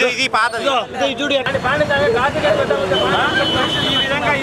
ఇది పాతది చూడు ఈ విధంగా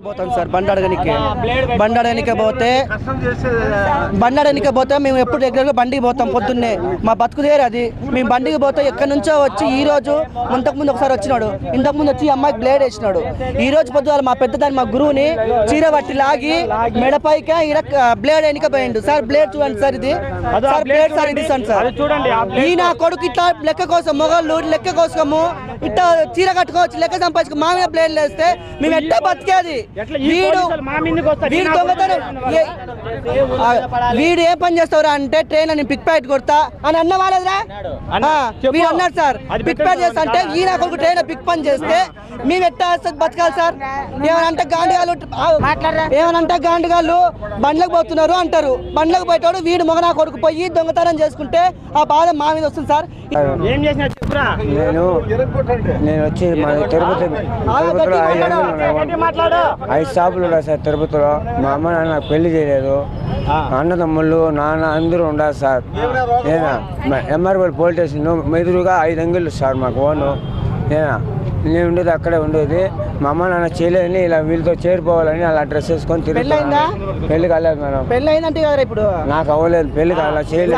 పోతాం సార్ బండి అడగనికి పోతే మేము ఎప్పుడు రెగ్యులర్గా బండికి పోతాం పొద్దున్నే మా బతుకుదేరు అది మేము బండికి పోతే ఎక్కడి నుంచో వచ్చి ఈ రోజు ఇంతకుముందు ఒకసారి వచ్చినాడు ఇంతకుముందు వచ్చి అమ్మాయికి బ్లేడ్ వేసినాడు ఈ రోజు పొద్దున మా పెద్దదాన్ని మా గురువుని చీర పట్టి లాగి మెడపైకి బ్లేడ్ వెనుక పోయిండు సార్ బ్లేడ్ చూడండి సార్ ఇది సార్ బ్లేడ్ సార్ ఇది సార్ ఈ నా కొడుకు ఇట్లా లెక్క కోసం మొగళ్ళు లెక్క కోసము ఇట్లా చీర కట్టుకోవచ్చు లెక్క సంపాదించుకో మా మీద బ్లేడ్ వేస్తే మేము ఎట్లా బతికేది వీడు ఏ పని చేస్తావురా అంటే ట్రైన్ అని పిక్ ప్యాకెట్ కొడతా అని అన్న వాళ్ళరా వీడు అన్నారు సార్ పిక్ ప్యాకెట్ చేస్తా అంటే ఈయన కొడుకు ట్రైన్ పిక్ పని చేస్తే మేము ఎట్టా బతకాలి సార్ ఏమనంటే గాండుగాళ్ళు బండ్లకు పోతున్నారు అంటారు బండ్లకు పోయేటోడు వీడు మొగనా కొడుకు పోయి దొంగతనం చేసుకుంటే ఆ బాధ మా మీద వస్తుంది సార్ ఏం చేసిన నేను వచ్చి తిరుపతిలో 5 షాపులు ఉన్నాయి సార్ తిరుపతిలో మా అమ్మ నాన్న నాకు పెళ్లి చేయలేదు అన్నదమ్ముళ్ళు నాన్న అందరూ ఉండాలి సార్ నేనా ఎంఆర్పల్లి పోలీస్ స్టేషన్ ఎదురుగా 5 అంగిళ్ళు సార్ మాకు ఓను నేను ఉండేది అక్కడే ఉండేది మా అమ్మ నాన్న చేయలేదని ఇలా వీళ్ళతో చేరిపోవాలని అలా డ్రెస్ వేసుకొని తిరుగుతున్నా పెళ్లి కాలేదు మేడం నాకు అవ్వలేదు పెళ్లి అలా చేయలేదు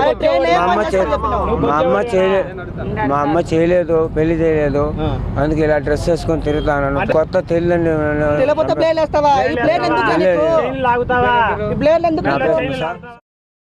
మా అమ్మ చేయలేదు పెళ్లి చేయలేదు అందుకే ఇలా డ్రెస్ వేసుకొని తిరుగుతాను కొత్త తెలియదండి